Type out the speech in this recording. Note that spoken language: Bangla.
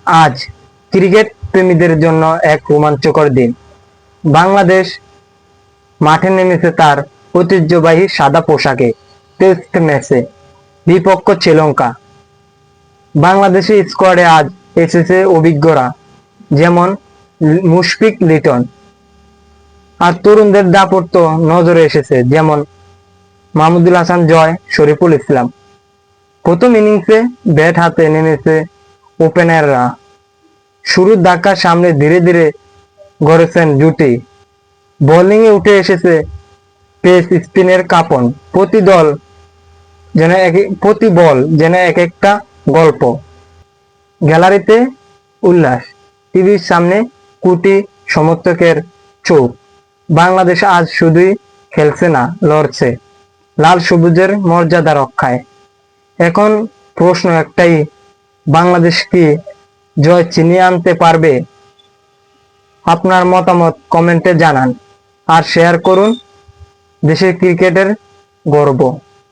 আজ ক্রিকেট প্রেমীদের জন্য এক রোমাঞ্চকর দিন। বাংলাদেশ মাঠে নেমেছে তার ঐতিহ্যবাহী সাদা পোশাকে টেস্ট ম্যাচে বিপক্ষ শ্রীলঙ্কা। বাংলাদেশের স্কোয়াডে আজ এসেছে অভিজ্ঞরা, যেমন মুশফিক লিটন, আর তরুণদের দাপট তো নজরে এসেছে, যেমন মাহমুদুল হাসান জয়, শরীফুল ইসলাম। প্রথম ইনিংসে ব্যাট হাতে নেমেছে ওপেনাররা। শুরুর ধাক্কার সামনে ধীরে ধীরে গড়েছেন জুটি। বোলিংয়ে উঠে এসেছে পেস স্পিনের কাঁপন। প্রতি বল যেন এক একটা গল্প। গ্যালারিতে উল্লাস, টিভির সামনে কোটি সমর্থকের চোখ। বাংলাদেশ আজ শুধুই খেলছে না, লড়ছে লাল সবুজের মর্যাদা রক্ষায়। এখন প্রশ্ন একটাই, বাংলাদেশ কি জয় ছিনিয়ে আনতে পারবে? আপনার মতামত কমেন্টে জানান আর শেয়ার করুন দেশের ক্রিকেটের গর্ব।